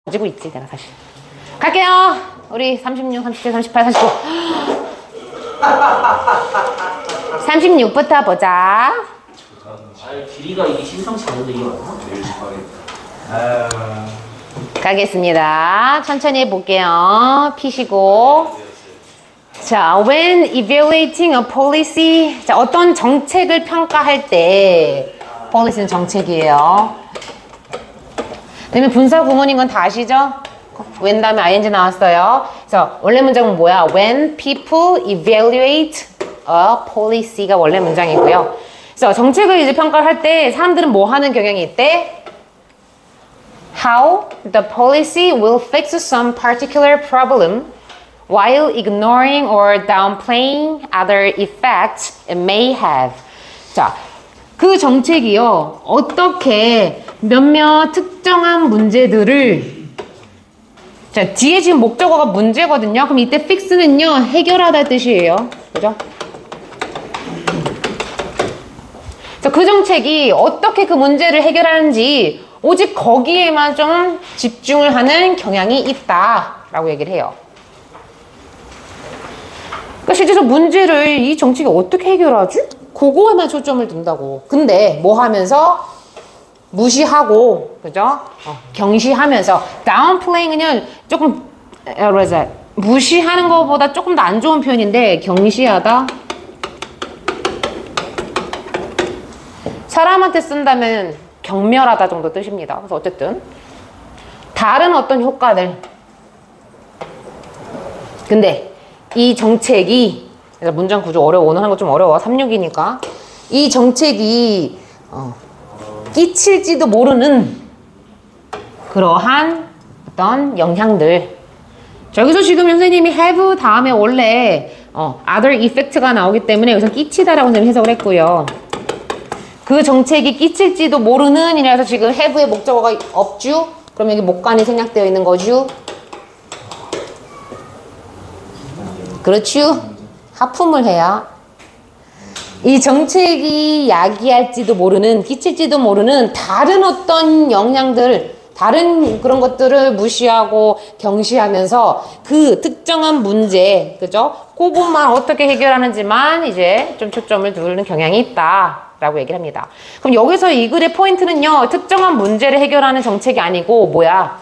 가지고 있지 내가 사실. 갈게요. 우리 36, 37, 38, 39. 36부터 보자. 길이가 이게 심상치 않은데 이게 맞나? 가겠습니다. 천천히 해볼게요. 피시고. 자, when evaluating a policy. 자, 어떤 정책을 평가할 때. policy는 정책이에요. 그다음에 분사 구문인 건 다 아시죠? when 다음에 ing 나왔어요. 그래서 원래 문장은 뭐야? When people evaluate a policy가 원래 문장이고요. 그래서 정책을 이제 평가를 할 때 사람들은 뭐 하는 경향이 있대? How the policy will fix some particular problem while ignoring or downplaying other effects it may have. 자, 그 정책이요. 어떻게 몇몇 특정한 문제들을 자, 뒤에 지금 목적어가 문제거든요. 그럼 이때 fix는요. 해결하다 뜻이에요. 그죠? 자, 그 정책이 어떻게 그 문제를 해결하는지 오직 거기에만 좀 집중을 하는 경향이 있다라고 얘기를 해요. 그러니까 실제로 문제를 이 정책이 어떻게 해결하지? 그거에만 초점을 둔다고. 근데 뭐 하면서? 무시하고, 그죠? 경시하면서. downplaying은요, 조금, 무시하는 것보다 조금 더 안 좋은 표현인데, 경시하다. 사람한테 쓴다면 경멸하다 정도 뜻입니다. 그래서 어쨌든 다른 어떤 효과들. 근데 이 정책이 문장 구조 어려워. 오늘 하는 거 좀 어려워. 36이니까 이 정책이 끼칠지도 모르는 그러한 어떤 영향들. 자, 여기서 지금 선생님이 have 다음에 원래 other effect가 나오기 때문에 여기서 끼치다라고 선생님이 해석을 했고요. 그 정책이 끼칠지도 모르는 이라서 지금 have의 목적어가 없죠? 그럼 여기 목관이 생략되어 있는 거죠? 그렇죠? 하품을 해야 이 정책이 야기할지도 모르는, 끼칠지도 모르는 다른 어떤 영향들, 다른 그런 것들을 무시하고 경시하면서 그 특정한 문제, 그죠? 그것만 어떻게 해결하는지만 이제 좀 초점을 두는 경향이 있다. 라고 얘기를 합니다. 그럼 여기서 이 글의 포인트는요, 특정한 문제를 해결하는 정책이 아니고, 뭐야?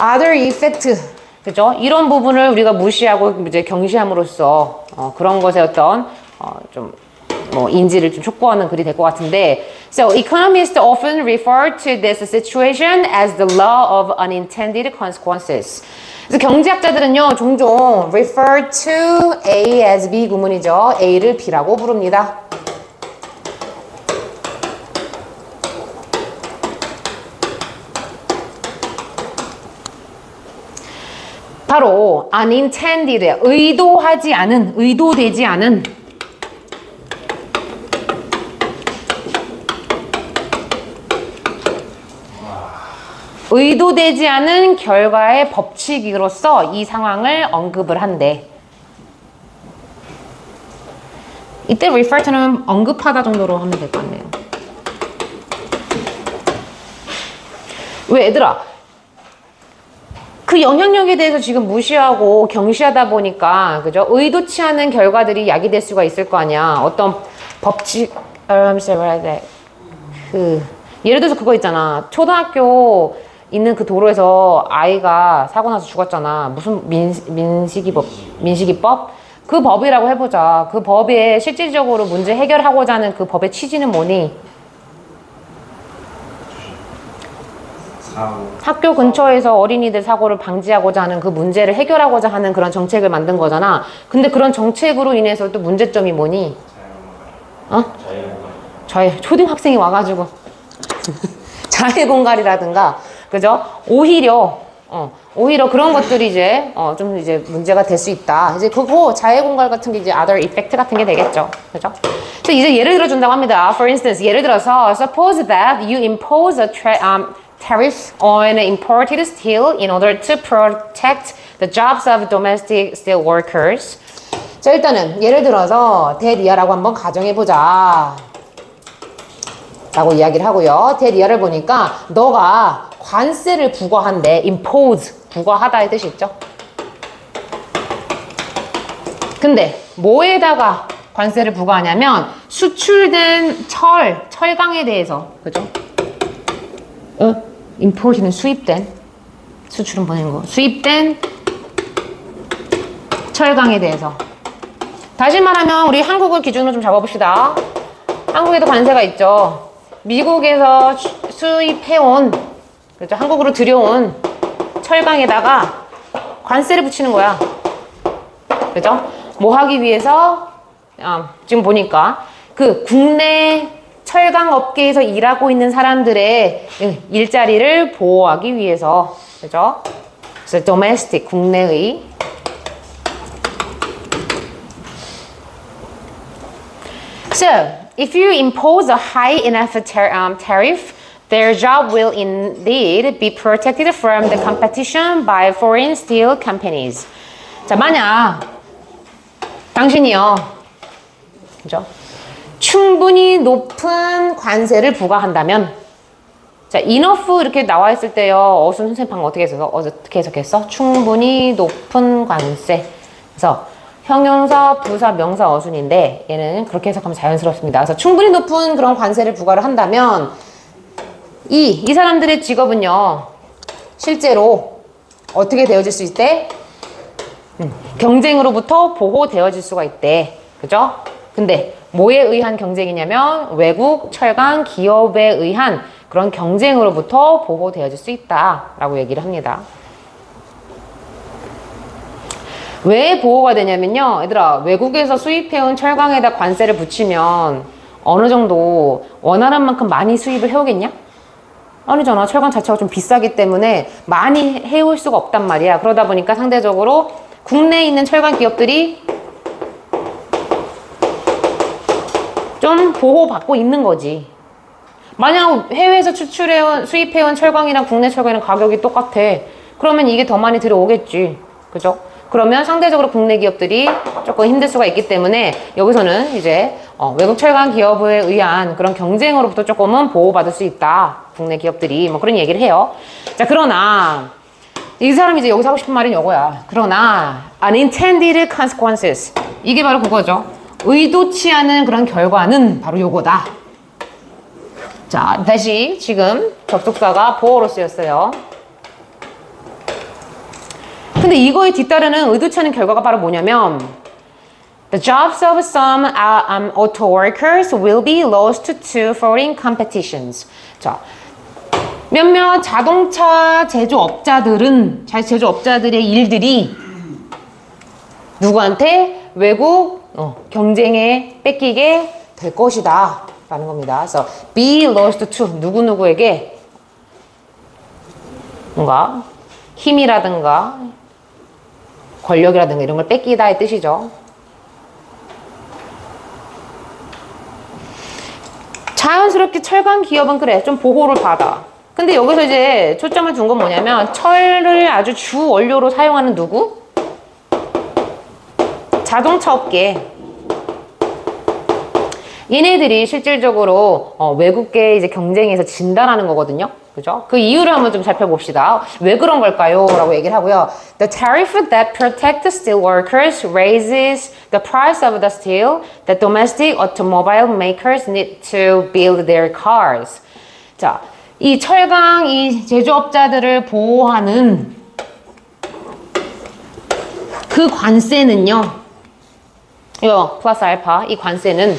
other effect. 그죠? 이런 부분을 우리가 무시하고 이제 경시함으로써, 그런 것의 어떤, 인지를 좀 촉구하는 글이 될 것 같은데. So, economists often refer to this situation as the law of unintended consequences. 그래서 경제학자들은요, 종종 refer to A as B 구문이죠. A를 B라고 부릅니다. 바로 unintended, 의도하지 않은, 의도되지 않은 의도되지 않은 결과의 법칙으로서 이 상황을 언급을 한대. 이때 refer to는 언급하다 정도로 하면 될 것 같네요. 왜 얘들아? 그 영향력에 대해서 지금 무시하고 경시하다 보니까, 그죠? 의도치 않은 결과들이 야기될 수가 있을 거 아니야. 어떤 법칙, 예를 들어서 그거 있잖아. 초등학교 있는 그 도로에서 아이가 사고 나서 죽었잖아. 무슨 민식이법? 그 법이라고 해보자. 그 법에 실질적으로 문제 해결하고자 하는 그 법의 취지는 뭐니? 학교 근처에서 어린이들 사고를 방지하고자 하는 그 문제를 해결하고자 하는 그런 정책을 만든 거잖아. 근데 그런 정책으로 인해서 또 문제점이 뭐니? 초등학생이 와가지고 자해공갈이라든가, 그죠? 오히려 그런 것들이 이제 좀 이제 문제가 될 수 있다. 이제 그거 자해공갈 같은 게 이제 other effect 같은 게 되겠죠. 그죠? 그래서 이제 예를 들어 준다고 합니다. For instance, 예를 들어서 suppose that you impose a tariff on imported steel in order to protect the jobs of domestic steel workers. 자, 일단은 예를 들어서 대리아라고 한번 가정해보자 라고 이야기를 하고요. 대리아를 보니까 너가 관세를 부과한대. impose, 부과하다의 뜻이 있죠. 근데 뭐에다가 관세를 부과하냐면 수출된 철강에 대해서, 그죠? import는 수입된, 수출은 보낸 거, 수입된 철강에 대해서. 다시 말하면 우리 한국을 기준으로 좀 잡아봅시다. 한국에도 관세가 있죠. 미국에서 수입해온, 그렇죠? 한국으로 들여온 철강에다가 관세를 붙이는 거야. 그죠? 뭐 하기 위해서? 지금 보니까 그 국내 철강 업계에서 일하고 있는 사람들의 일자리를 보호하기 위해서. 그죠? 그래서 domestic, 국내의. So, if you impose a high enough tariff, their job will indeed be protected from the competition by foreign steel companies. 자, 만약 당신이요, 그죠? 충분히 높은 관세를 부과한다면, 자, enough 이렇게 나와 있을 때요, 어순 선생님 방금 어떻게 해석했어? 충분히 높은 관세. 그래서 형용사, 부사, 명사, 어순인데 얘는 그렇게 해석하면 자연스럽습니다. 그래서 충분히 높은 그런 관세를 부과를 한다면 이 사람들의 직업은요, 실제로 어떻게 되어질 수 있대? 경쟁으로부터 보호되어질 수가 있대. 그죠? 근데 뭐에 의한 경쟁이냐면 외국 철강 기업에 의한 그런 경쟁으로부터 보호되어질 수 있다라고 얘기를 합니다. 왜 보호가 되냐면요, 얘들아, 외국에서 수입해온 철강에다 관세를 붙이면 어느 정도 원하는 만큼 많이 수입을 해오겠냐? 아니잖아. 철강 자체가 좀 비싸기 때문에 많이 해올 수가 없단 말이야. 그러다 보니까 상대적으로 국내에 있는 철강 기업들이 좀 보호받고 있는 거지. 만약 해외에서 수입해온 철강이랑 국내 철강이랑 가격이 똑같아. 그러면 이게 더 많이 들어오겠지. 그죠? 그러면 상대적으로 국내 기업들이 조금 힘들 수가 있기 때문에 여기서는 이제 외국 철강 기업에 의한 그런 경쟁으로부터 조금은 보호받을 수 있다. 국내 기업들이 뭐 그런 얘기를 해요. 자, 그러나 이 사람이 이제 여기서 하고 싶은 말은 이거야. 그러나 unintended consequences, 이게 바로 그거죠. 의도치 않은 그런 결과는 바로 요거다. 자, 다시 지금 접속사가 보어로 쓰였어요. 근데 이거에 뒤따르는 의도치 않은 결과가 바로 뭐냐면 The jobs of some auto workers will be lost to foreign competitions. 자, 몇몇 자동차 제조업자들의 일들이 누구한테? 외국 경쟁에 뺏기게 될 것이다 라는 겁니다. 그래서 be lost to 누구누구에게 뭔가 힘이라든가 권력이라든가 이런 걸 뺏기다의 뜻이죠. 자연스럽게 철강 기업은 그래, 좀 보호를 받아. 근데 여기서 이제 초점을 둔 건 뭐냐면 철을 아주 주 원료로 사용하는 누구? 자동차 업계. 얘네들이 실질적으로 외국계 이제 경쟁에서 진다라는 거거든요. 그죠? 그 이유를 한번 좀 살펴봅시다. 왜 그런 걸까요? 라고 얘기를 하고요. The tariff that protects steel workers raises the price of the steel that domestic automobile makers need to build their cars. 자, 이 철강 이 제조업자들을 보호하는 그 관세는요. 이거 플러스 알파, 이 관세는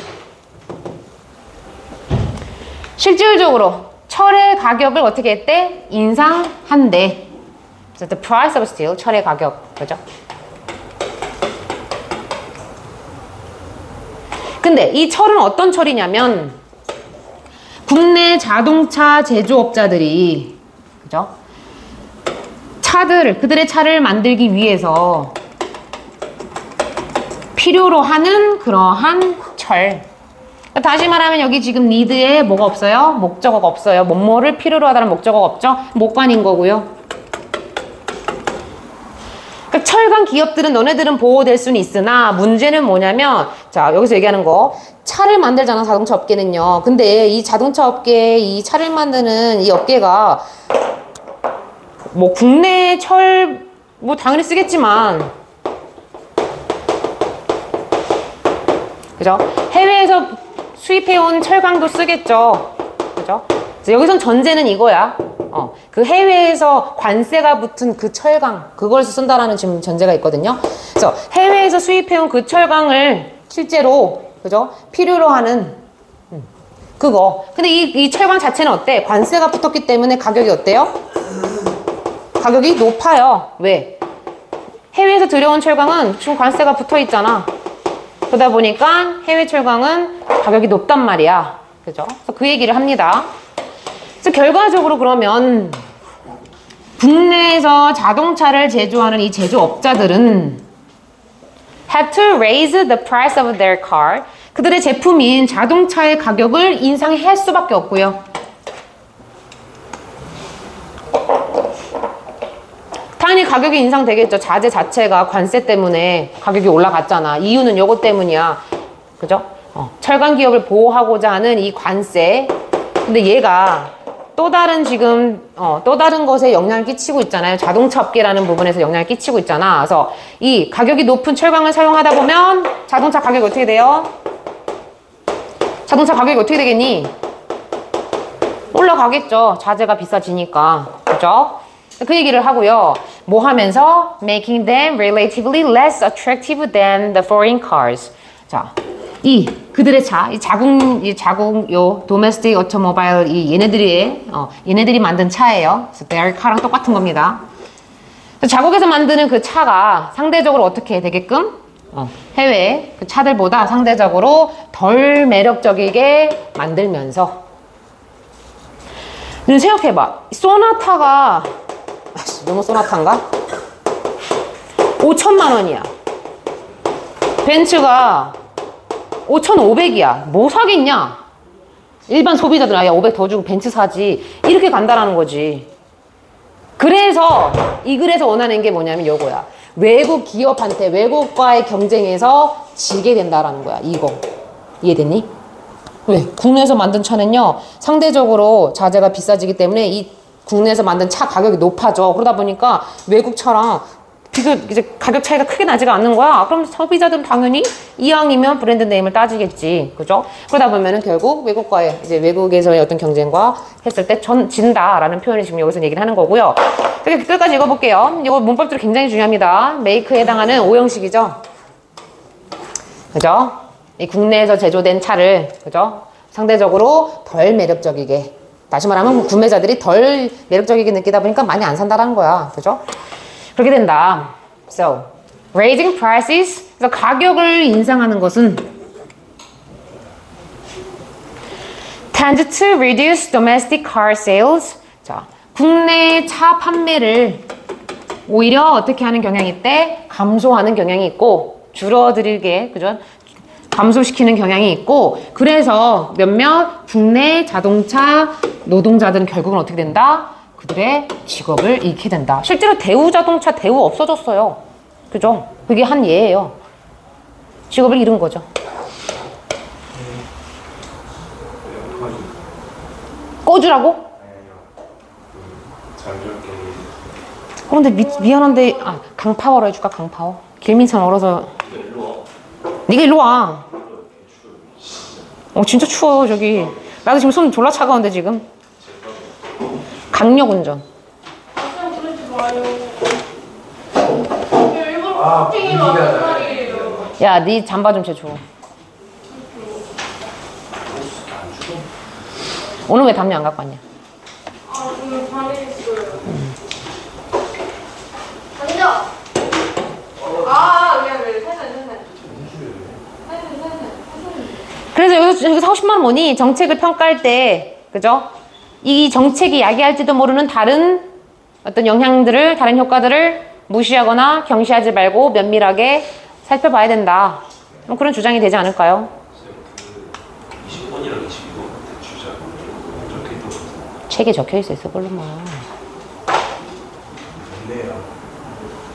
실질적으로 철의 가격을 어떻게 했대? 인상한대. So the price of steel, 철의 가격, 그죠? 근데 이 철은 어떤 철이냐면 국내 자동차 제조업자들이, 그죠? 그들의 차를 만들기 위해서 필요로 하는 그러한 철. 다시 말하면 여기 지금 need에 뭐가 없어요? 목적어가 없어요. 뭐뭐를 필요로 하다는 목적어가 없죠? 목관인 거고요. 그러니까 철강 기업들은 너네들은 보호될 수는 있으나 문제는 뭐냐면, 자, 여기서 얘기하는 거, 차를 만들잖아, 자동차 업계는요. 근데 이 자동차 업계, 이 차를 만드는 이 업계가 뭐 국내 철 뭐 당연히 쓰겠지만 그죠? 해외에서 수입해온 철강도 쓰겠죠. 그죠? 여기선 전제는 이거야. 그 해외에서 관세가 붙은 그 철강, 그걸 쓴다라는 지금 전제가 있거든요. 그래서 해외에서 수입해온 그 철강을 실제로, 그죠? 필요로 하는, 그거. 근데 이 철강 자체는 어때? 관세가 붙었기 때문에 가격이 어때요? 가격이 높아요. 왜? 해외에서 들여온 철강은 지금 관세가 붙어 있잖아. 그러다 보니까 해외 철강은 가격이 높단 말이야. 그죠? 그래서 그 얘기를 합니다. 그래서 결과적으로 그러면 국내에서 자동차를 제조하는 이 제조업자들은 have to raise the price of their car. 그들의 제품인 자동차의 가격을 인상할 수밖에 없고요. 당연히 가격이 인상되겠죠. 자재 자체가 관세 때문에 가격이 올라갔잖아. 이유는 요거 때문이야. 그죠? 철강 기업을 보호하고자 하는 이 관세. 근데 얘가 또 다른 지금 또 다른 것에 영향을 끼치고 있잖아요. 자동차 업계라는 부분에서 영향을 끼치고 있잖아. 그래서 이 가격이 높은 철강을 사용하다 보면 자동차 가격이 어떻게 돼요? 자동차 가격이 어떻게 되겠니? 올라가겠죠. 자재가 비싸지니까. 그죠? 그 얘기를 하고요. 뭐 하면서 making them relatively less attractive than the foreign cars. 자, 이 그들의 차, 이 자국 요 domestic automobile 이 얘네들이 만든 차예요. 그래서 their car랑 똑같은 겁니다. 자국에서 만드는 그 차가 상대적으로 어떻게 되게끔 해외 그 차들보다 상대적으로 덜 매력적이게 만들면서 생각해봐. 소나타가 너무 소나타인가? 5천만 원이야. 벤츠가 5,500이야. 뭐 사겠냐? 일반 소비자들은 야 500 더 주고 벤츠 사지. 이렇게 간다라는 거지. 그래서 이 글에서 원하는 게 뭐냐면 요거야. 외국 기업한테 외국과의 경쟁에서 지게 된다라는 거야. 이거. 이해됐니? 왜? 국내에서 만든 차는요. 상대적으로 자재가 비싸지기 때문에 이 국내에서 만든 차 가격이 높아져. 그러다 보니까 외국 차랑 이제 가격 차이가 크게 나지가 않는 거야. 그럼 소비자들은 당연히 이왕이면 브랜드 네임을 따지겠지. 그죠? 그러다 보면은 결국 외국과의, 이제 외국에서의 어떤 경쟁과 했을 때 진다라는 표현이 지금 여기서 얘기를 하는 거고요. 끝까지 읽어볼게요. 이거 문법적으로 굉장히 중요합니다. 메이크에 해당하는 오형식이죠. 그죠? 이 국내에서 제조된 차를, 그죠? 상대적으로 덜 매력적이게. 다시 말하면 구매자들이 덜 매력적이게 느끼다 보니까 많이 안 산다라는 거야. 그죠? 그렇게 된다. So, raising prices. 그래서 가격을 인상하는 것은 tend to reduce domestic car sales. 자, 국내 차 판매를 오히려 어떻게 하는 경향이 있대? 감소하는 경향이 있고, 줄어들게, 그죠? 감소시키는 경향이 있고, 그래서 몇몇 국내 자동차 노동자들은 결국은 어떻게 된다? 그들의 직업을 잃게 된다. 실제로 대우자동차 대우 없어졌어요. 그죠? 그게 한 예예요. 직업을 잃은 거죠. 꺼주라고? 근데 미안한데 강파워로 해줄까? 강파워? 길민선 얼어서. 네가 일로 와. 진짜 추워 저기. 나도 지금 손 졸라 차가운데 지금. 강력 운전. 야, 네 잠바 좀 제줘. 오늘 왜 담요 안 갖고 왔냐? 오늘 반에 있어요. 앉아. 미안해. 살살. 그래서 여기서 하고 싶은 말은 뭐니? 정책을 평가할 때, 그죠? 이 정책이 야기할지도 모르는 다른 어떤 영향들을, 다른 효과들을 무시하거나 경시하지 말고 면밀하게 살펴봐야 된다. 그런 주장이 되지 않을까요? 20번이랑 22번 주장 적혀 있던 것 같아요. 책에 적혀 있어, 그걸로만. 맞네요.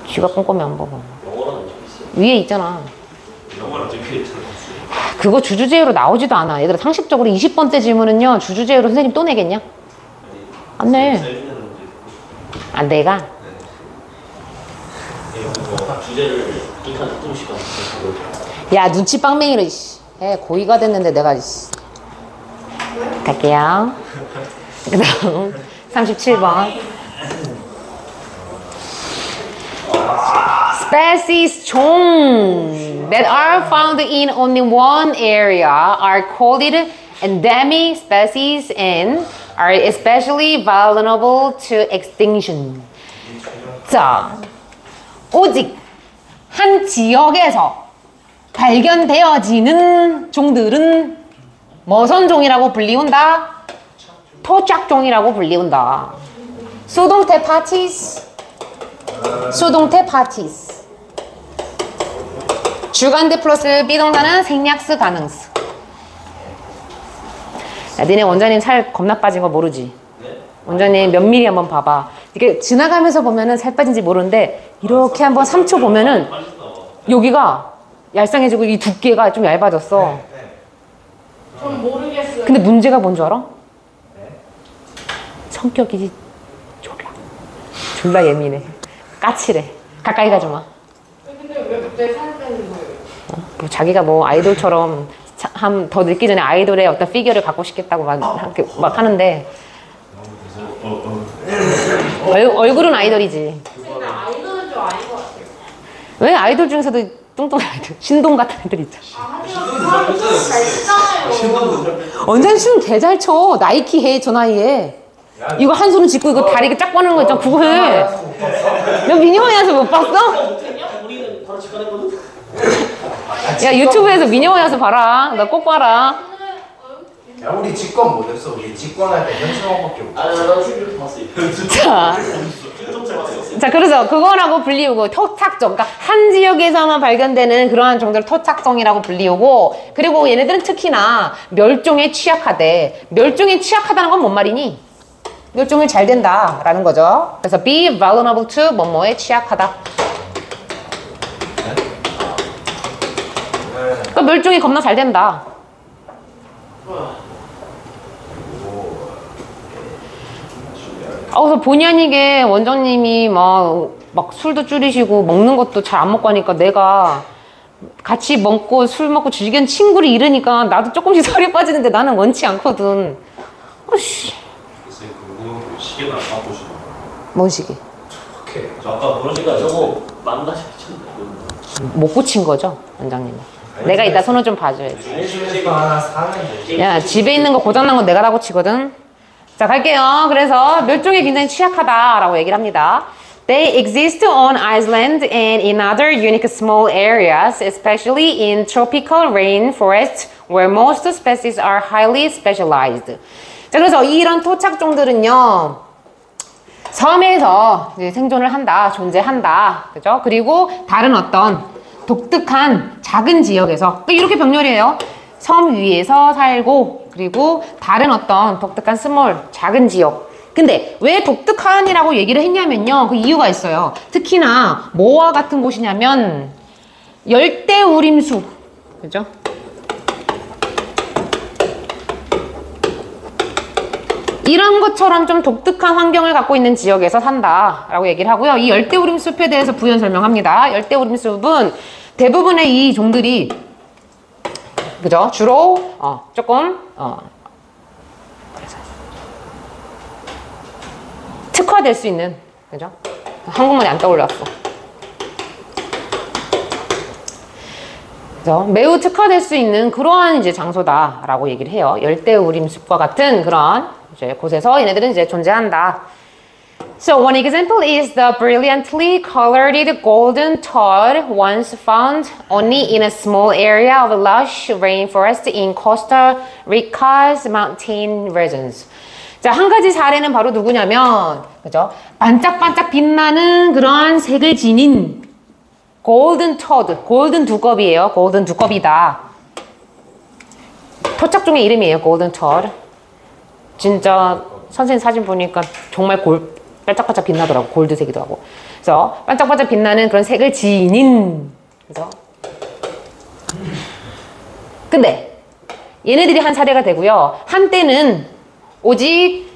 쥐가 꼼꼼히 안 보고. 영어로는 안 적혀있어요. 위에 있잖아. 영어랑 적혀 있잖아요. 그거 주주제휴로 나오지도 않아. 얘들아, 상식적으로 20번째 질문은요, 주주제휴로 선생님 또 내겠냐? 안 내. 아, 내가? 주제를 인칸 뚫으시고 야, 눈치 빵맹이로, 씨. 고의가 됐는데 내가, 씨. 갈게요. 그 다음, 37번. Species 종 that are found in only one area are called endemic species and are especially vulnerable to extinction. 자, 오직 한 지역에서 발견되어지는 종들은 뭐선 종이라고 불리운다? 토착종이라고 불리운다. 수동태 파티스, 수동태 파티스. 주관대 플러스 비동사는 생략스 가능스. 야, 니네 원장님 살 겁나 빠진 거 모르지? 원장님 몇 미리 한번 봐봐. 이게 지나가면서 보면은 살 빠진지 모르는데 이렇게 한번 3초 보면은 여기가 얄쌍해지고 이 두께가 좀 얇아졌어. 전 모르겠어요. 근데 문제가 뭔 줄 알아? 성격이 졸라 예민해. 까칠해. 가까이 가지 마. 근데 왜 갑자기 살 빼는 거예요? 뭐 자기가 뭐 아이돌처럼 더 늙기 전에 아이돌의 어떤 피규어를 갖고 싶겠다고 막 하는데 얼굴은 아이돌이지. 근데 아이돌은 좀 아닌 것 같아요. 왜 아이돌 중에서도 뚱뚱한 아이돌, 신동 같은 애들 있잖아. 하지만 그 사람 잘 치잖아요. 언젠 춤 개 잘 춰. 나이키 해, 저 나이에. 이거 한 손은 짚고 이거 다리 쫙 뻗는 거 있잖아. 그거 해. 너 미니마이아서 못 봤어? 우리는 바로 직관했거든? 야, 유튜브에서 미니마이아서 봐라. 나 꼭 봐라. 야, 우리 직권 못했어. 우리 직권할 때 현수막밖에 없어. 나도 생각 봤어요. 자, 그래서 그거라고 불리우고 토착종. 그러니까 한 지역에서만 발견되는 그러한 종들을 토착종이라고 불리우고, 그리고 얘네들은 특히나 멸종에 취약하대. 멸종에 취약하다는 건 뭔 말이니? 멸종이 잘 된다라는 거죠. 그래서 be vulnerable to 뭐뭐에 취약하다. 그러니까 멸종이 겁나 잘 된다. 그래서 본의 아니게 원장님이 막 술도 줄이시고 먹는 것도 잘 안 먹고 하니까 내가 같이 먹고 술 먹고 즐기는 친구를 잃으니까 나도 조금씩 살이 빠지는데 나는 원치 않거든. 어씨. 선생님 그 시계는 안 바꾸시는 거예요? 뭔 시기? 오케이. 저 아까 그런 그러니까 저거 망가지 미쳤네. 못 고친 거죠, 원장님은. 내가 이따 손을 좀 봐줘야지. 알려주면서 하나 사면 되지. 야, 집에 있는 거 고장난 건 내가 다 고치거든. 자, 갈게요. 그래서 멸종에 굉장히 취약하다라고 얘기를 합니다. They exist on Iceland and in other unique small areas, especially in tropical rainforests where most species are highly specialized. 자, 그래서 이런 토착종들은요, 섬에서 이제 생존을 한다, 존재한다. 그죠? 그리고 다른 어떤 독특한 작은 지역에서, 이렇게 병렬이에요. 섬 위에서 살고, 그리고 다른 어떤 독특한 스몰, 작은 지역. 근데 왜 독특한이라고 얘기를 했냐면요, 그 이유가 있어요. 특히나 뭐와 같은 곳이냐면 열대우림수, 그죠? 이런 것처럼 좀 독특한 환경을 갖고 있는 지역에서 산다라고 얘기를 하고요. 이 열대우림숲에 대해서 부연 설명합니다. 열대우림숲은 대부분의 이 종들이, 그죠? 주로 조금 특화될 수 있는, 그죠? 한국말이 안 떠올랐어. 그죠? 매우 특화될 수 있는 그러한 이제 장소다라고 얘기를 해요. 열대우림숲과 같은 그런 이제 곳에서 얘네들은 이제 존재한다. So one example is the brilliantly colored golden toad once found only in a small area of lush rainforest in Costa Rica's mountain regions. 자, 한 가지 사례는 바로 누구냐면, 그죠? 반짝반짝 빛나는 그러한 색을 지닌 골든 토드, 골든 두꺼비예요. 골든 두꺼비다. 토착종의 이름이에요. 골든 토드. 진짜 선생님 사진 보니까 정말 반짝반짝 빛나더라고. 골드색이도 하고. 그래서 반짝반짝 빛나는 그런 색을 지닌, 그죠? 근데 얘네들이 한 사례가 되고요. 한때는 오직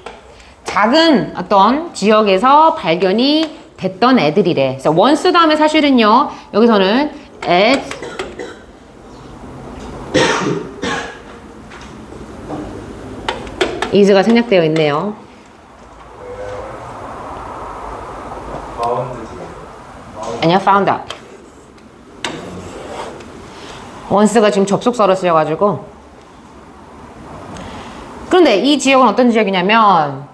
작은 어떤 지역에서 발견이 됐던 애들이래. 그래서 once 다음에 사실은요, 여기서는 at is가 생략되어 있네요. 아니야, found out. once가 지금 접속사로 쓰여가지고. 그런데 이 지역은 어떤 지역이냐면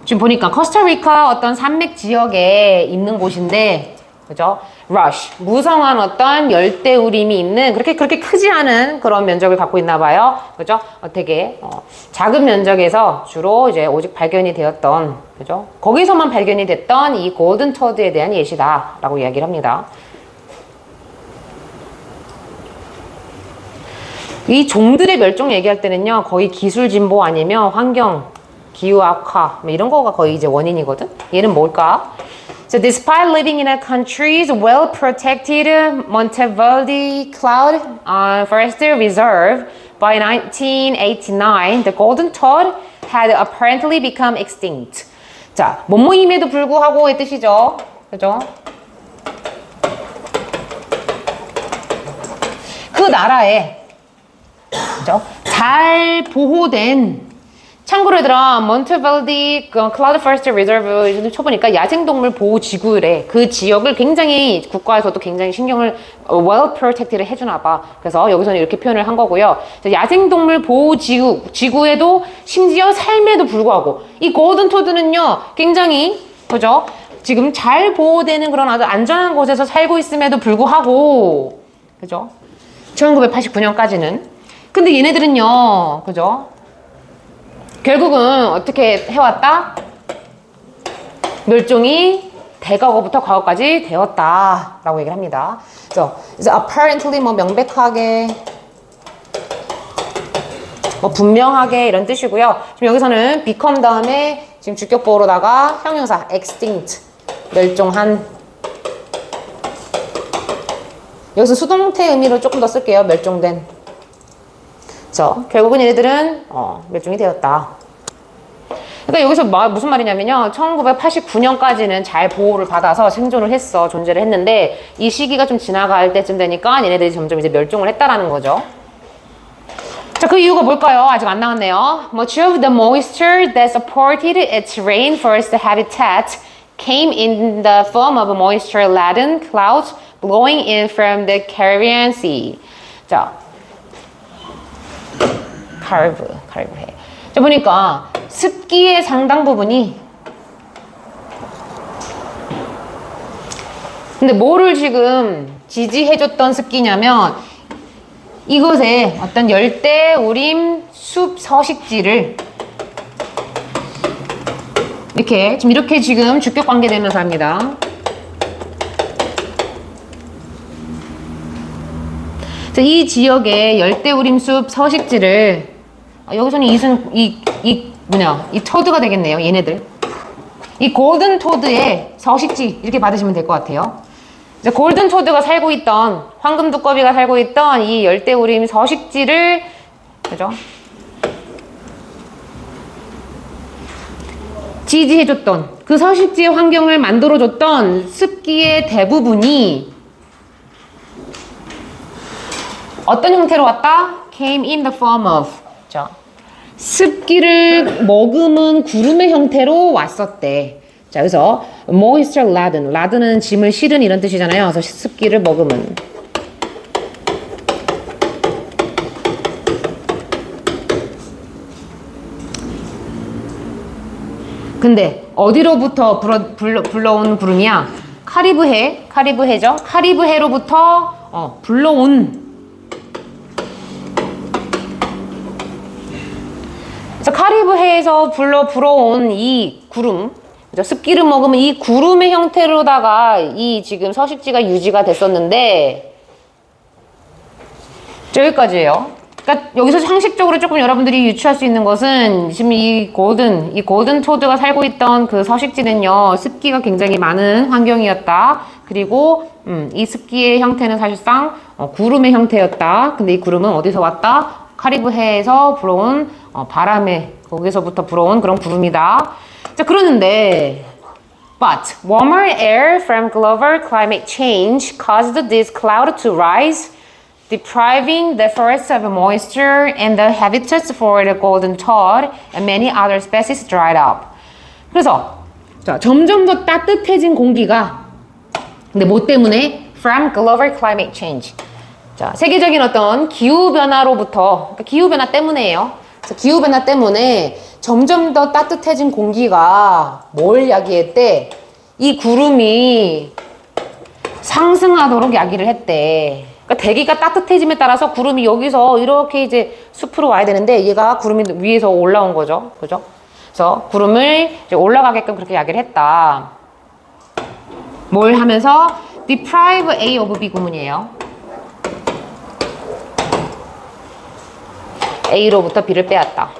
지금 보니까 코스타리카 어떤 산맥 지역에 있는 곳인데, 그죠? rush, 무성한 어떤 열대우림이 있는 그렇게 크지 않은 그런 면적을 갖고 있나 봐요. 그죠? 되게 작은 면적에서 주로 이제 오직 발견이 되었던, 그죠? 거기서만 발견이 됐던 이 골든 토드에 대한 예시다라고 이야기를 합니다. 이 종들의 멸종 얘기할 때는요, 거의 기술 진보 아니면 환경, 기후 악화, 뭐 이런 거가 거의 이제 원인이거든? 얘는 뭘까? So despite living in a country's well-protected Monteverde Cloud Forest Reserve, by 1989, the golden toad had apparently become extinct. 자, 뭐뭐임에도 불구하고의 뜻이죠. 그죠? 그 나라에, 그죠? 잘 보호된, 참고로 얘들아, 몬테벨디 클라우드 포레스트 리저브 쳐보니까 야생동물 보호 지구래. 그 지역을 굉장히 국가에서도 굉장히 신경을 well protected를 해주나 봐. 그래서 여기서는 이렇게 표현을 한 거고요. 야생동물 보호 지구에도 심지어 삶에도 불구하고 이 골든 토드는요, 굉장히, 그죠? 지금 잘 보호되는 그런 아주 안전한 곳에서 살고 있음에도 불구하고, 그죠? 1989년까지는. 근데 얘네들은요, 그죠? 결국은 어떻게 해왔다? 멸종이 대과거부터 과거까지 되었다 라고 얘기를 합니다. 그래서 apparently 뭐 명백하게, 뭐 분명하게 이런 뜻이고요. 지금 여기서는 become 다음에 지금 주격보호로다가 형용사 extinct, 멸종한. 여기서 수동태 의미로 조금 더 쓸게요. 멸종된. 그래서 결국은 얘네들은 멸종이 되었다. 그러니까 여기서 무슨 말이냐면요, 1989년까지는 잘 보호를 받아서 생존을 했어, 존재를 했는데 이 시기가 좀 지나갈 때쯤 되니까 얘네들이 점점 이제 멸종을 했다라는 거죠. 자, 그 이유가 뭘까요? 아직 안 나왔네요. Much of the moisture that supported its rainforest habitat came in the form of moisture-laden clouds blowing in from the Caribbean Sea. 자, 카리브해. 자, 보니까 습기의 상당 부분이, 근데 뭐를 지금 지지해줬던 습기냐면 이곳에 어떤 열대우림 숲 서식지를 이렇게 지금 주격 관계되면서 합니다. 자, 이 지역의 열대우림숲 서식지를 여기서는 이 토드가 되겠네요. 얘네들. 이 골든 토드의 서식지 이렇게 받으시면 될 것 같아요. 이제 골든 토드가 살고 있던, 황금 두꺼비가 살고 있던 이 열대우림 서식지를, 그죠? 지지해줬던, 그 서식지의 환경을 만들어줬던 습기의 대부분이 어떤 형태로 왔다? Came in the form of. 그죠? 습기를 머금은 구름의 형태로 왔었대. 자, 그래서 moisture laden, laden은 짐을 실은 이런 뜻이잖아요. 그래서 습기를 머금은. 근데 어디로부터 불러온 구름이야? 카리브해죠? 카리브해로부터 불러온. 그래서 카리브해에서 불어온 이 구름, 습기를 먹으면 이 구름의 형태로다가 이 지금 서식지가 유지가 됐었는데, 여기까지예요. 그러니까 여기서 상식적으로 조금 여러분들이 유추할 수 있는 것은 지금 이 골든 토드가 살고 있던 그 서식지는요, 습기가 굉장히 많은 환경이었다. 그리고 이 습기의 형태는 사실상 구름의 형태였다. 근데 이 구름은 어디서 왔다? 카리브해에서 불어온 바람에, 거기서부터 불어온 그런 구름이다. 자, 그러는데 But warmer air from global climate change caused this cloud to rise, depriving the forests of moisture and the habitats for the golden toad and many other species dried up. 그래서 자, 점점 더 따뜻해진 공기가 근데 뭐 때문에? From global climate change. 자, 세계적인 어떤 기후변화로부터 그러니까 기후변화 때문에요. 그래서 기후변화 때문에 점점 더 따뜻해진 공기가 뭘 이야기했대? 이 구름이 상승하도록 이야기를 했대. 그러니까 대기가 따뜻해짐에 따라서 구름이 여기서 이렇게 이제 숲으로 와야 되는데 얘가 구름이 위에서 올라온 거죠. 그죠? 그래서 구름을 이제 올라가게끔 그렇게 이야기를 했다. 뭘 하면서? deprive A of B 구문이에요. A로부터 B를 빼앗다.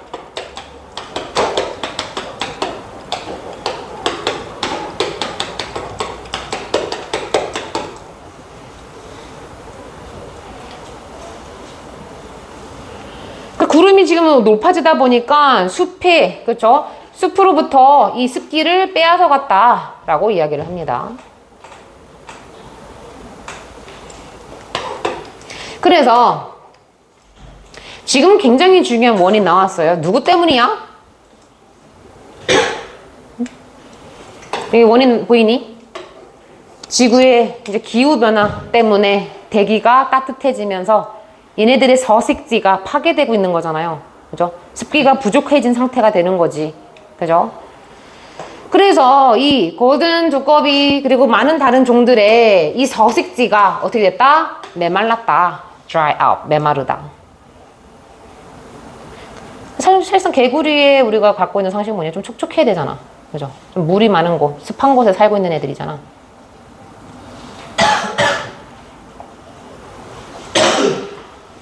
그 구름이 지금 높아지다 보니까 숲에, 그렇죠? 숲으로부터 이 습기를 빼앗아 갔다라고 이야기를 합니다. 그래서 지금 굉장히 중요한 원인 나왔어요. 누구 때문이야? 여기 원인 보이니? 지구의 이제 기후변화 때문에 대기가 따뜻해지면서 얘네들의 서식지가 파괴되고 있는 거잖아요. 그죠? 습기가 부족해진 상태가 되는 거지. 그죠? 그래서 이 골든 두꺼비 그리고 많은 다른 종들의 이 서식지가 어떻게 됐다? 메말랐다. dry up, 메마르다. 사실상 개구리에 우리가 갖고 있는 상식은 뭐냐? 좀 촉촉해야 되잖아. 그죠? 좀 물이 많은 곳, 습한 곳에 살고 있는 애들이잖아.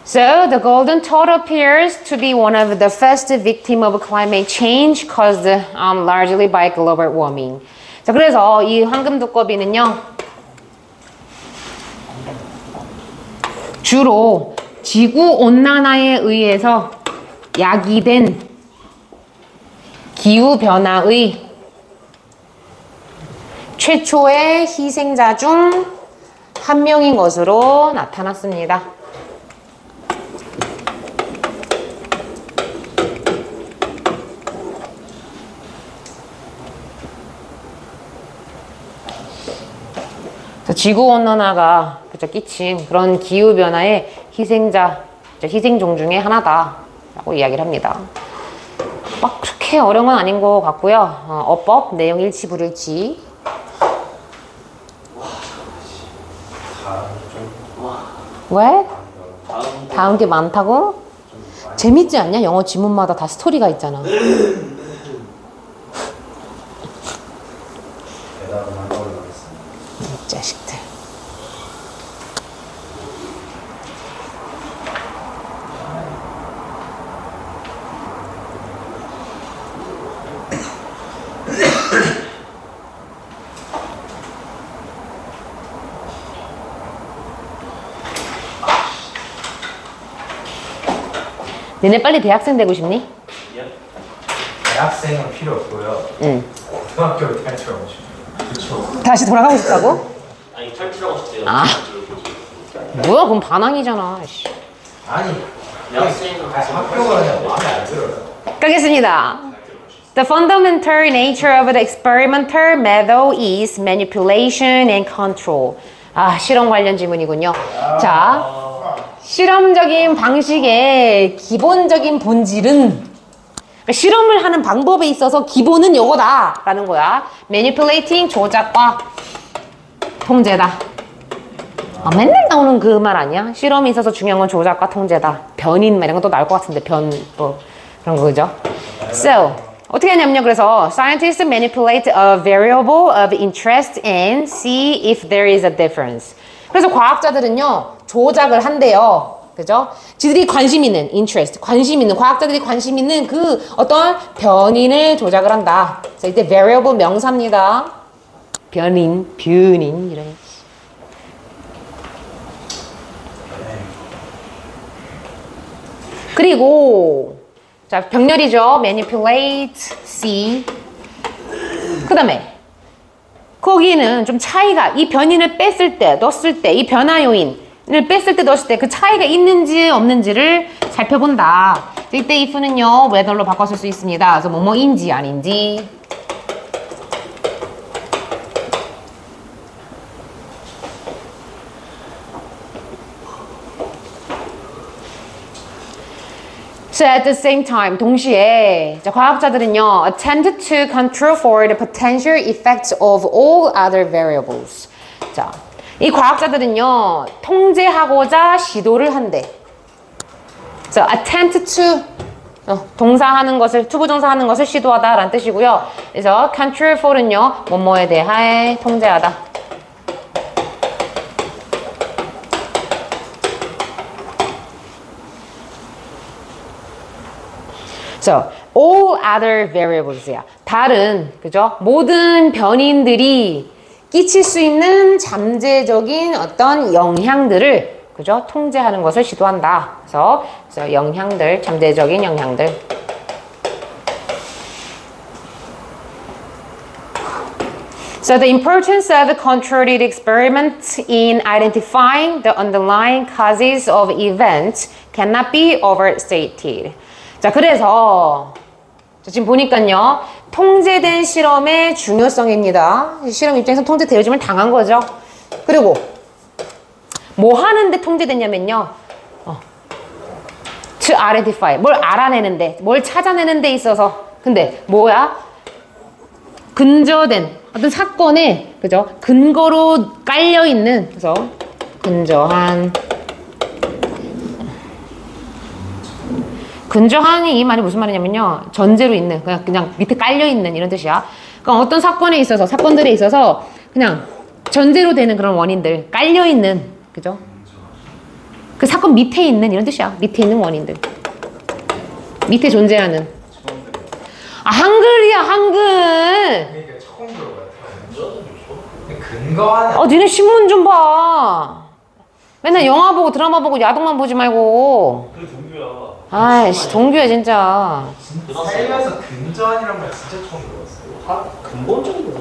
So, the golden toad appears to be one of the first victims of climate change caused largely by global warming. 자, 그래서 이 황금 두꺼비는요, 주로 지구온난화에 의해서 야기된 기후변화의 최초의 희생자 중 한 명인 것으로 나타났습니다. 지구온난화가 그쵸, 끼친 그런 기후변화의 희생자, 희생종 중에 하나다라고 이야기를 합니다. 막 그렇게 어려운 건 아닌 것 같고요. 어법, 내용 일치, 불일치. 왜? 다음 게 많다고? 재밌지 않냐? 영어 지문마다 다 스토리가 있잖아. 자식들. 너네 빨리 대학생 되고 싶니? 대학생은 필요 없고요. 응. 고등학교 탈출하고 싶어요. 그쵸. 다시 돌아가고 싶다고? 아니 탈출하고 싶대요. 아. 뭐야, 그럼 반항이잖아. 씨. 아니, 대학생은 학교가 그냥 마음에 안 들어요. 가겠습니다. The fundamental nature of the experimental method is manipulation and control. 아, 실험 관련 질문이군요. 자, 실험적인 방식의 기본적인 본질은 그러니까 실험을 하는 방법에 있어서 기본은 요거다 라는 거야. Manipulating, 조작과 통제다. 아, 맨날 나오는 그 말 아니야? 실험에 있어서 중요한 건 조작과 통제다. 변인 이런 것도 나올 것 같은데 변 또 그런 거죠. So 어떻게 하냐면요. 그래서 scientists manipulate a variable of interest and see if there is a difference. 그래서 과학자들은요 조작을 한대요. 그죠? 지들이 관심 있는 interest, 관심 있는 과학자들이 관심 있는 그 어떤 변인을 조작을 한다. 그래서 이때 variable 명사입니다. 변인 이런. 그리고 자 병렬이죠. manipulate, see. 그 다음에 거기는 좀 차이가 이 변인을 뺐을 때 넣었을 때 이 변화 요인을 뺐을 때 넣었을 때 그 차이가 있는지 없는지를 살펴본다. 이때 if는요 whether로 바꿔 쓸 수 있습니다. 그래서 뭐뭐인지 아닌지. So at the same time, 동시에 자, 과학자들은요 attempt to control for the potential effects of all other variables. 자, 이 과학자들은요 통제하고자 시도를 한대. So attempt to 동사하는 것을 투부정사하는 것을 시도하다라는 뜻이고요. 그래서 control for는요 뭐뭐에 대하여 통제하다. So, all other variables야. 다른, 그죠? 모든 변인들이 끼칠 수 있는 잠재적인 어떤 영향들을, 그죠? 통제하는 것을 시도한다. 그래서 영향들, 잠재적인 영향들. So the importance of controlled experiment in identifying the underlying causes of events cannot be overstated. 자, 그래서 지금 보니까요 통제된 실험의 중요성입니다. 실험 입장에서 통제되어짐을 당한 거죠. 그리고 뭐 하는데 통제됐냐면요 to identify, 뭘 알아내는데, 뭘 찾아내는 데 있어서. 근데 뭐야? 근저된 어떤 사건에, 그죠? 근거로 깔려있는, 그래서 근저한이 이 말이 무슨 말이냐면요 전제로 있는 그냥 밑에 깔려있는 이런 뜻이야. 그러니까 어떤 사건에 있어서 사건들에 있어서 그냥 전제로 되는 그런 원인들 깔려있는, 그죠? 그 사건 밑에 있는 이런 뜻이야. 밑에 있는 원인들 밑에 존재하는. 아 한글이야 한글. 그러니까 처음 들어봐요. 근거하는. 니네 신문 좀 봐. 맨날 영화 보고 드라마 보고 야동만 보지 말고. 그게 동규야. 아이씨 동규야 진짜. 살면서 근저한이란 말 진짜 처음 들어봤어요. 다 근본적인 거.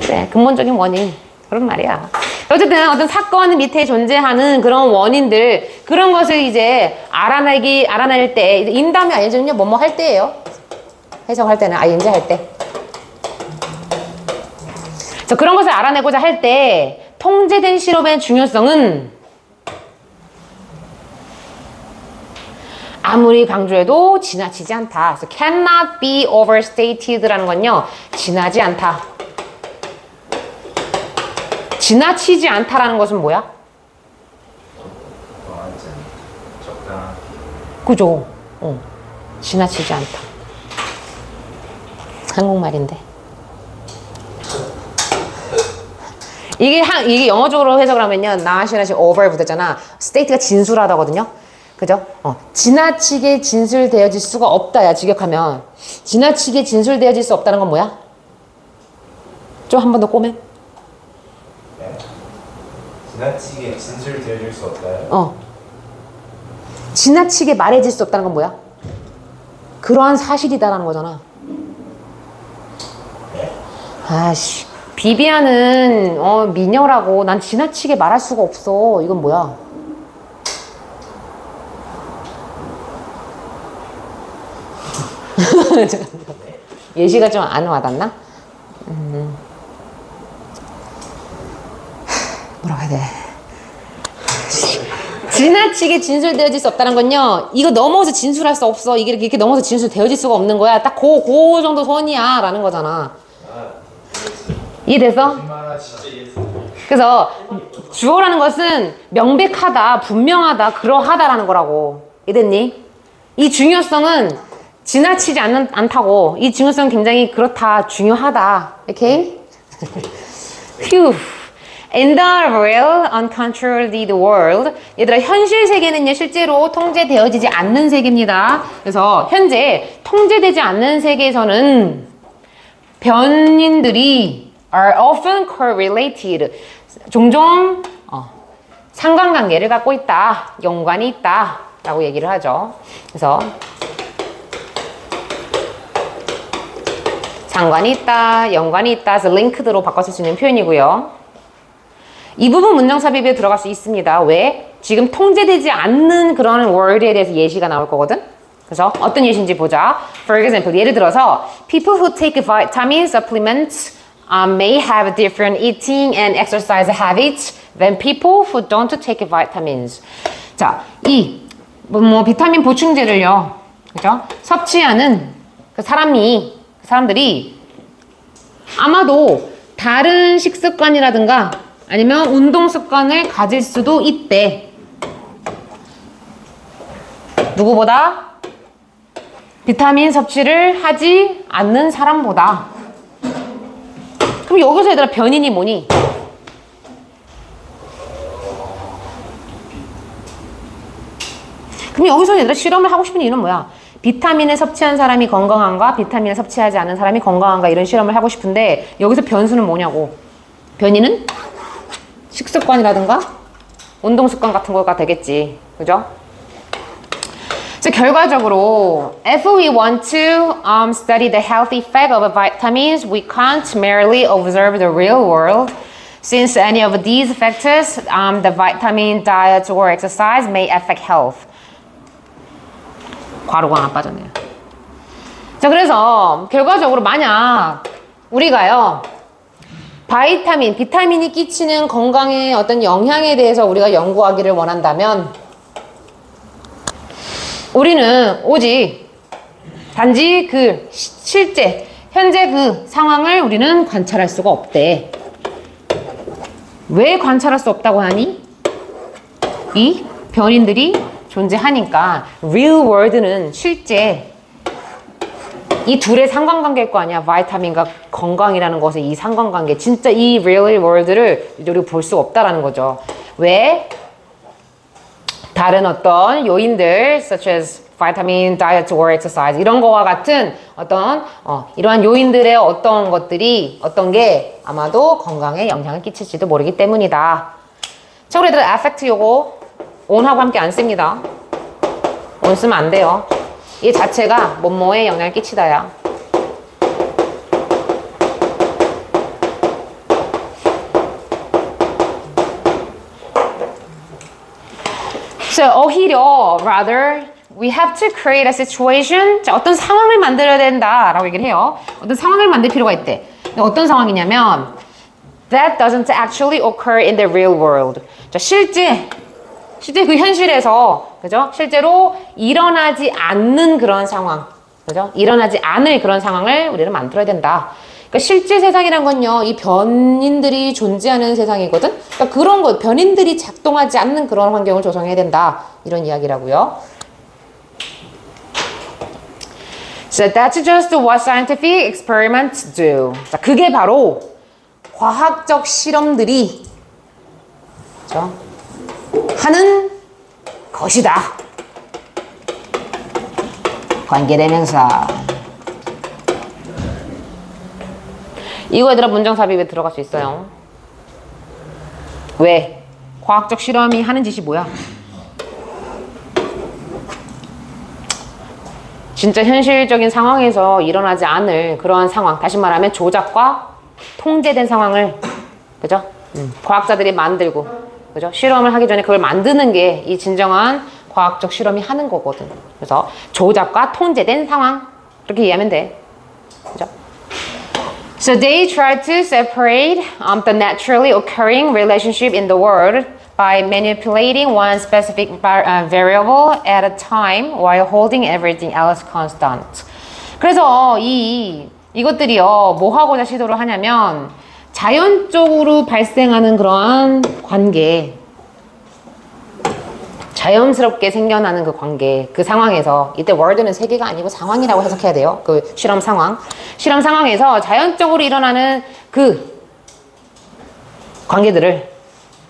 그래 근본적인 원인 그런 말이야. 어쨌든 어떤 사건 밑에 존재하는 그런 원인들 그런 것을 이제 알아낼 때 인담이 아니거든요. 뭐뭐 할 때예요. 해석할 때는 ing 할 때. 그래서 그런 것을 알아내고자 할 때 통제된 실험의 중요성은 아무리 강조해도 지나치지 않다. 그래서 cannot be overstated라는 건요 지나지 않다. 지나치지 않다라는 것은 뭐야? 적당한. 그죠? 지나치지 않다. 한국말인데. 이게 영어적으로 해석을 하면요. 나시나시 over 붙었잖아. state가 진술하다거든요. 그죠? 지나치게 진술되어질 수가 없다야. 직역하면. 지나치게 진술되어질 수 없다는 건 뭐야? 좀 한 번 더 꼬매. 지나치게 진술되어질 수 없다요? 지나치게 말해질 수 없다는 건 뭐야? 그러한 사실이다라는 거잖아. 아씨 비비안은 미녀라고 난 지나치게 말할 수가 없어. 이건 뭐야? 예시가 좀 안 와닿나? 뭐라고 해야 돼? 지나치게 진술되어질 수 없다는 건요 이거 넘어서 진술할 수 없어. 이게 이렇게 넘어서 진술되어질 수가 없는 거야. 딱 그 정도 선이야 라는 거잖아. 이해돼서? 그래서 주어라는 것은 명백하다, 분명하다, 그러하다라는 거라고. 이해됐니? 이 중요성은 지나치지 않다고. 이 중요성은 굉장히 그렇다, 중요하다. 오케이? 휴. In the real uncontrolled world, 얘들아 현실 세계는요 실제로 통제되어지지 않는 세계입니다. 그래서 현재 통제되지 않는 세계에서는 변인들이 are often correlated, 종종 상관관계를 갖고 있다, 연관이 있다 라고 얘기를 하죠. 그래서 상관이 있다, 연관이 있다, 그래서 링크드로 바꿔 쓸 수 있는 표현이고요. 이 부분 문장삽입에 들어갈 수 있습니다. 왜? 지금 통제되지 않는 그런 word에 대해서 예시가 나올 거거든. 그래서 어떤 예시인지 보자. For example, 예를 들어서 people who take vitamin supplements may have different eating and exercise habits than people who don't take vitamins. 자, 이 비타민 보충제를요, 그죠? 섭취하는 그 사람들이 아마도 다른 식습관이라든가 아니면 운동 습관을 가질 수도 있대. 누구보다? 비타민 섭취를 하지 않는 사람보다. 그럼 여기서 얘들아 변인이 뭐니? 그럼 여기서 얘들아 실험을 하고 싶은 이유는 뭐야? 비타민을 섭취한 사람이 건강한가? 비타민을 섭취하지 않은 사람이 건강한가? 이런 실험을 하고 싶은데 여기서 변수는 뭐냐고? 변이는 식습관이라든가 운동 습관 같은 거가 되겠지. 그죠? 그래서 결과적으로 if we want to study the health effect of vitamins, we can't merely observe the real world. Since any of these factors, the vitamin diet or exercise may affect health. 괄호가 하나 빠졌네요. 자, 그래서 결과적으로 만약 우리가요 비타민이 끼치는 건강에 어떤 영향에 대해서 우리가 연구하기를 원한다면 우리는 오직 단지 그 실제 현재 그 상황을 우리는 관찰할 수가 없대. 왜 관찰할 수 없다고 하니? 이 변인들이 존재하니까 real world는 실제 이 둘의 상관관계일 거 아니야. 바이타민과 건강이라는 것의 이 상관관계, 진짜 이 real world를 우리가 볼 수 없다라는 거죠. 왜? 다른 어떤 요인들 such as vitamin, diet or exercise 이런 거와 같은 어떤 이러한 요인들의 어떤 게 아마도 건강에 영향을 끼칠지도 모르기 때문이다. 자, 우리 애들 affect 요거 on하고 함께 안 씁니다. on 쓰면 안 돼요. 이 자체가 뭐뭐에 영향을 끼치다야. So, 오히려, rather, we have to create a situation. 자, 어떤 상황을 만들어야 된다라고 얘기를 해요. 어떤 상황을 만들 필요가 있대. 어떤 상황이냐면, that doesn't actually occur in the real world. 자, 실제 그 현실에서, 그죠? 실제로 일어나지 않는 그런 상황, 그죠? 일어나지 않을 그런 상황을 우리는 만들어야 된다. 그러니까 실제 세상이란 건요, 이 변인들이 존재하는 세상이거든? 그러니까 그런 것, 변인들이 작동하지 않는 그런 환경을 조성해야 된다. 이런 이야기라고요. So that's just what scientific experiments do. 자, 그게 바로 과학적 실험들이, 그죠? 하는 것이다. 관계대명사. 이거 얘들아 문장 삽입에 들어갈 수 있어요. 왜? 과학적 실험이 하는 짓이 뭐야? 진짜 현실적인 상황에서 일어나지 않을 그러한 상황, 다시 말하면 조작과 통제된 상황을, 그죠? 과학자들이 만들고, 그죠? 실험을 하기 전에 그걸 만드는 게 이 진정한 과학적 실험이 하는 거거든. 그래서 조작과 통제된 상황, 그렇게 이해하면 돼. 그죠? So they try to separate the naturally occurring relationship in the world by manipulating one specific variable at a time while holding everything else constant. 그래서 이것들이요, 뭐 하고자 시도를 하냐면 자연적으로 발생하는 그러한 관계, 자연스럽게 생겨나는 그 관계, 그 상황에서, 이때 world는 세계가 아니고 상황이라고 해석해야 돼요. 그 실험 상황에서 자연적으로 일어나는 그 관계들을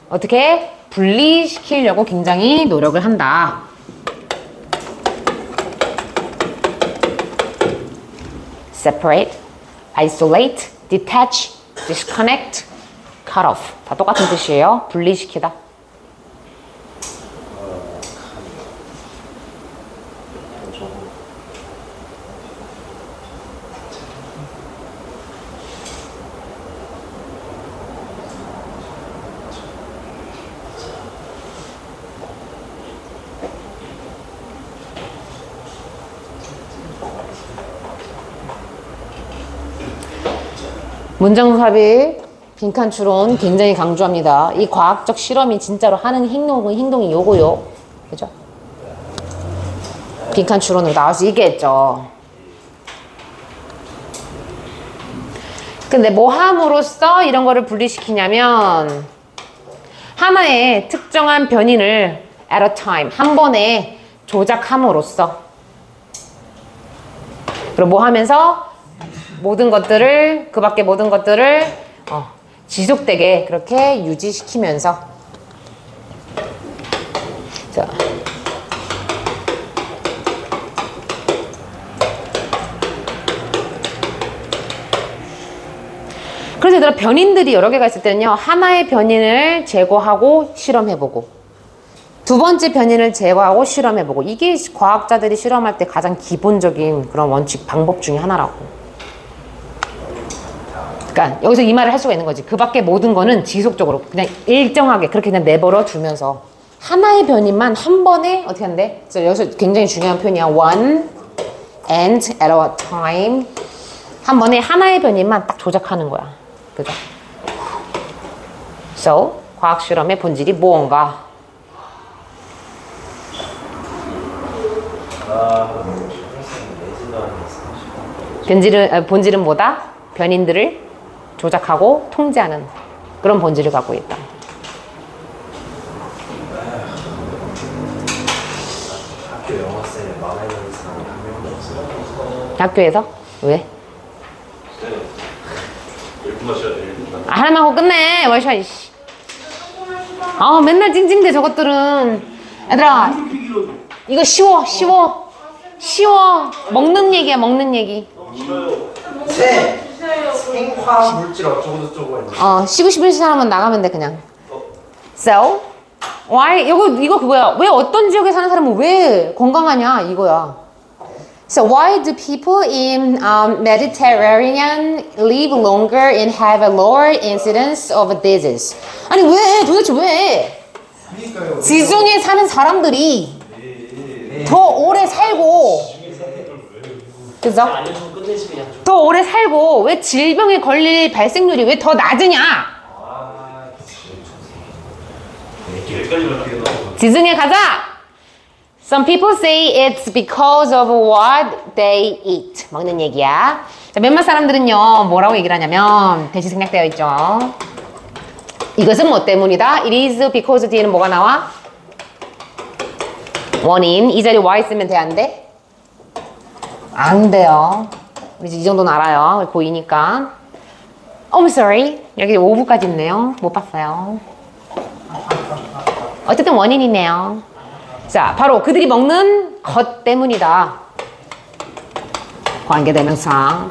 어떻게 분리시키려고 굉장히 노력을 한다. separate, isolate, detach, disconnect, cut off. 다 똑같은 뜻이에요. 분리시키다. 문장 삽입, 빈칸 추론 굉장히 강조합니다. 이 과학적 실험이 진짜로 하는 행동이 요거요. 그죠? 빈칸 추론으로 나올 수 있겠죠. 근데 뭐 함으로써 이런 거를 분리시키냐면 하나의 특정한 변인을 at a time, 한 번에 조작함으로써 그리고 뭐 하면서 모든 것들을 그 밖에 모든 것들을 지속되게 그렇게 유지시키면서 자. 그래서 얘들아 변인들이 여러 개가 있을 때는요 하나의 변인을 제거하고 실험해보고 두 번째 변인을 제거하고 실험해보고 이게 과학자들이 실험할 때 가장 기본적인 그런 원칙 방법 중에 하나라고. 그러니까 여기서 이 말을 할 수가 있는 거지. 그 밖에 모든 거는 지속적으로 그냥 일정하게 그렇게 그냥 내버려 두면서 하나의 변인만 한 번에 어떻게 한대? 여기서 굉장히 중요한 표현이야. One and at a time. 한 번에 하나의 변인만 딱 조작하는 거야. 그죠? So, 과학 실험의 본질이 무언가? 본질은 뭐다? 변인들을 조작하고 통제하는 그런 본질을 갖고 있다. 학교 영어쌤에 마음에 드는 사람이 한 명도 없어요. 학교에서? 왜? 하나만 하고 끝내. 월샤 이씨. 맨날 찡찡대 저것들은. 얘들아 이거 쉬워. 먹는 얘기야 먹는 얘기. 쌤! 생화 물질 어쩌고저쩌고 했는데 쉬고 싶은 사람은 나가면 돼 그냥. So why 이거 그거야. 왜 어떤 지역에 사는 사람은 왜 건강하냐 이거야. So why do people in Mediterranean live longer and have a lower incidence of disease? 아니 왜 도대체 왜 그러니까요. 지중해 사는 사람들이 더 오래 살고 그죠? 알려주고 끝내지 그냥. 더 오래 살고 왜 질병에 걸릴 발생률이 왜 더 낮으냐? 지중해 가자! Some people say it's because of what they eat. 먹는 얘기야. 자, 몇몇 사람들은요, 뭐라고 얘기를 하냐면, 대시 생략되어 있죠. 이것은 뭐 때문이다? It is because 뒤에는 뭐가 나와? 원인. 이 자리에 why 쓰면 돼, 안 돼? 안 돼요. 우리 이 정도는 알아요. 고2니까. I'm sorry. 여기 5부까지 있네요. 못 봤어요. 어쨌든 원인이네요. 자, 바로 그들이 먹는 것 때문이다. 관계대명사.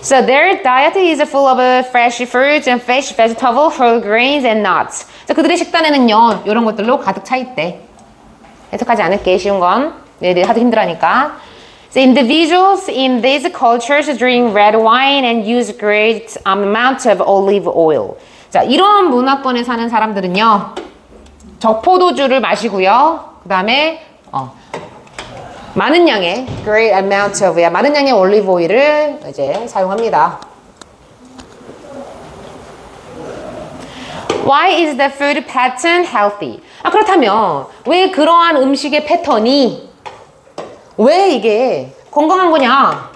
So their diet is full of fresh fruits and fish, vegetables, whole grains and nuts. 자, 그들의 식단에는요, 이런 것들로 가득 차 있대. 해석하지 않을게, 쉬운 건. 얘들 하도 힘들어하니까. So individuals in these cultures drink red wine and use great amount of olive oil. 자, 이런 문화권에 사는 사람들은요, 적포도주를 마시고요. 그 다음에 많은 양의 great amount of 많은 양의 올리브 오일을 이제 사용합니다. Why is the food pattern healthy? 그렇다면 왜 그러한 음식의 패턴이 왜 이게 건강한 거냐?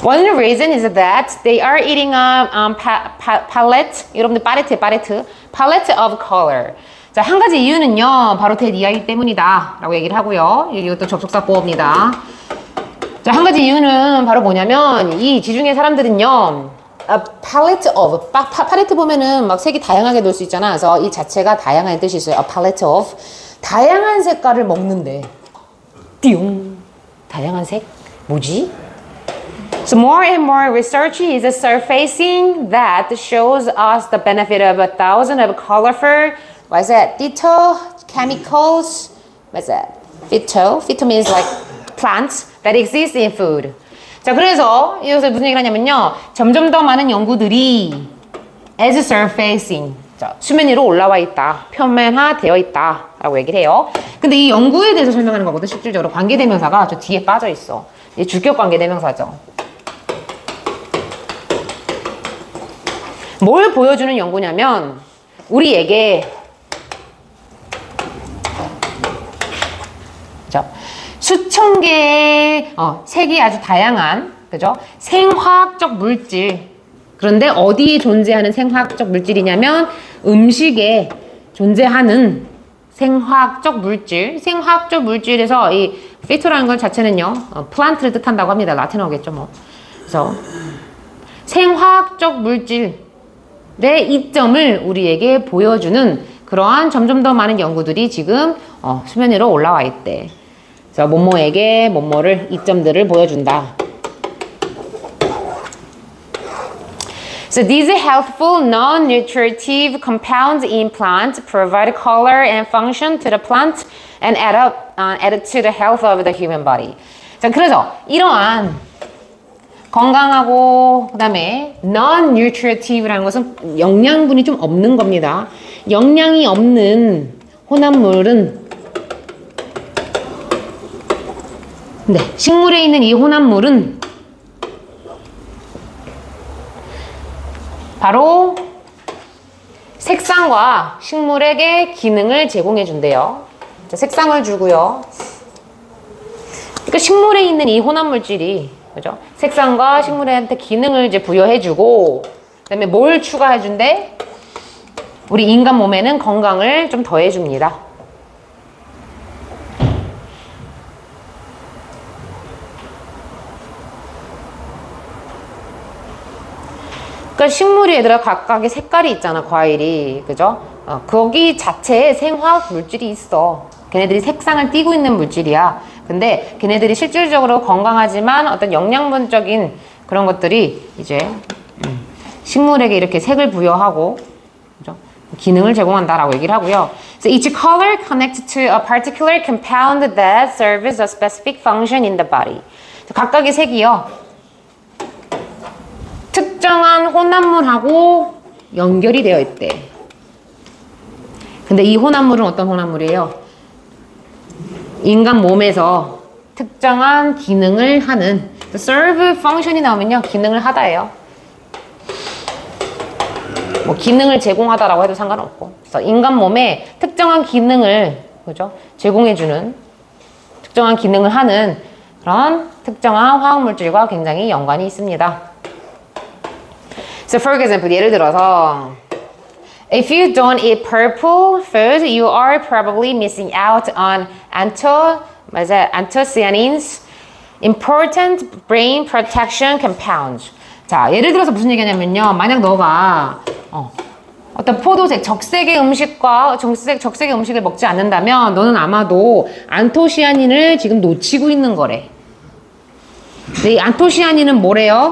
One reason is that they are eating a palette. 여러분들 palette of color. 자, 한 가지 이유는요, 바로 대니아이기 때문이다 라고 얘기를 하고요. 이것도 접속사 보호입니다. 자, 한 가지 이유는 바로 뭐냐면 이 지중해 사람들은요, a palette of 팔레트 보면은 막 색이 다양하게 놓을 수 있잖아. 그래서 이 자체가 다양한 뜻이 있어요. a palette of 다양한 색깔을 먹는데 띠용 다양한 색 뭐지? So more and more research is surfacing that shows us the benefit of 1,000 of colorful, what is that? Phytochemicals. What's that? Phyto means like plants that exist in food. 자, 그래서 여기서 무슨 얘기를 하냐면요, 점점 더 많은 연구들이 as surfacing 자, 수면 위로 올라와 있다. 표면화되어 있다. 라고 얘기를 해요. 근데 이 연구에 대해서 설명하는 거거든. 실질적으로 관계대명사가 저 뒤에 빠져 있어. 이 주격 관계대명사죠. 뭘 보여주는 연구냐면 우리에게 그죠? 수천 개의 색이 아주 다양한 그죠? 생화학적 물질. 그런데 어디에 존재하는 생화학적 물질이냐면 음식에 존재하는 생화학적 물질. 생화학적 물질에서 이 피토라는 것 자체는요, 플란트를 뜻한다고 합니다. 라틴어겠죠, 뭐. 그래서 생화학적 물질의 이점을 우리에게 보여주는 그러한 점점 더 많은 연구들이 지금 수면 위로 올라와 있대. 그래서 뭐뭐에게 뭐뭐를 이점들을 보여준다. So these healthful, non-nutritive compounds in plants provide color and function to the plant and add to the health of the human body. 자, 그래서 이러한 건강하고 그다음에 non-nutritive라는 것은 영양분이 좀 없는 겁니다. 영양이 없는 혼합물은 네, 식물에 있는 이 혼합물은 바로 색상과 식물에게 기능을 제공해 준대요. 색상을 주고요. 그러니까 식물에 있는 이 혼합물질이 그죠? 색상과 식물한테 기능을 이제 부여해 주고 그다음에 뭘 추가해 준대? 우리 인간 몸에는 건강을 좀 더해 줍니다. 그러니까 식물이 얘들아 각각의 색깔이 있잖아, 과일이. 그죠? 거기 자체에 생화학 물질이 있어. 걔네들이 색상을 띠고 있는 물질이야. 근데 걔네들이 실질적으로 건강하지만 어떤 영양분적인 그런 것들이 이제 식물에게 이렇게 색을 부여하고 그죠? 기능을 제공한다라고 얘기를 하고요. So each color connects to a particular compound that serves a specific function in the body. 각각의 색이요. 특정한 혼합물하고 연결이 되어 있대. 근데 이 혼합물은 어떤 혼합물이에요? 인간 몸에서 특정한 기능을 하는 serve function이 나오면요. 기능을 하다예요. 뭐 기능을 제공하다라고 해도 상관없고. 그래서 인간 몸에 특정한 기능을 그죠? 제공해주는 특정한 기능을 하는 그런 특정한 화학물질과 굉장히 연관이 있습니다. So for example, 예를 들어서 if you don't eat purple food, you are probably missing out on anthocyanins, important brain protection compounds. 자, 예를 들어서 무슨 얘기냐면요. 만약 너가 어떤 포도색, 적색의 음식과 적색의 음식을 먹지 않는다면 너는 아마도 안토시아닌을 지금 놓치고 있는 거래. 근데 이 안토시아닌은 뭐래요?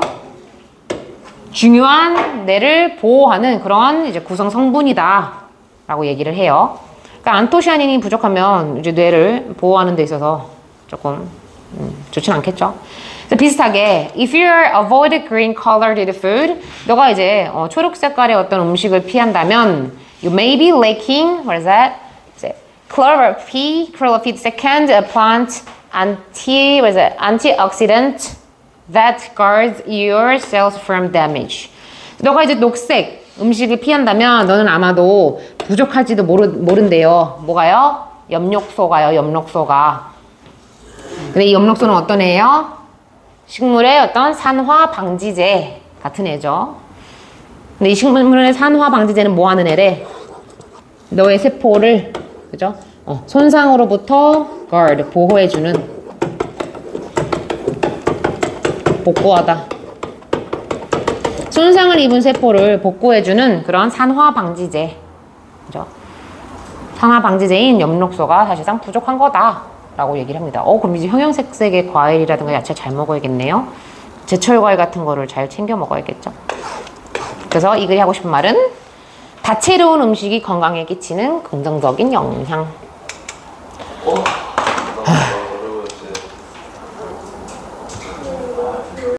중요한 뇌를 보호하는 그런 이제 구성 성분이다 라고 얘기를 해요. 그러니까 안토시아닌이 부족하면 이제 뇌를 보호하는 데 있어서 조금 좋진 않겠죠. 그래서 비슷하게 if you avoid green colored food, 너가 이제 초록 색깔의 어떤 음식을 피한다면 you may be lacking, what is that? chlorophyll second, a plant antioxidant that guards your cells from damage. 너가 이제 녹색 음식을 피한다면 너는 아마도 부족할지도 모른대요. 뭐가요? 엽록소가요, 엽록소가. 근데 이 엽록소는 어떤 애예요? 식물의 어떤 산화 방지제 같은 애죠. 근데 이 식물의 산화 방지제는 뭐 하는 애래? 너의 세포를, 그죠? 손상으로부터 guard, 보호해주는 복구하다. 손상을 입은 세포를 복구해주는 그런 산화 방지제. 그죠? 산화 방지제인 엽록소가 사실상 부족한 거다라고 얘기를 합니다. 그럼 이제 형형색색의 과일이라든가 야채 잘 먹어야겠네요. 제철 과일 같은 거를 잘 챙겨 먹어야겠죠. 그래서 이 글이 하고 싶은 말은 다채로운 음식이 건강에 끼치는 긍정적인 영향.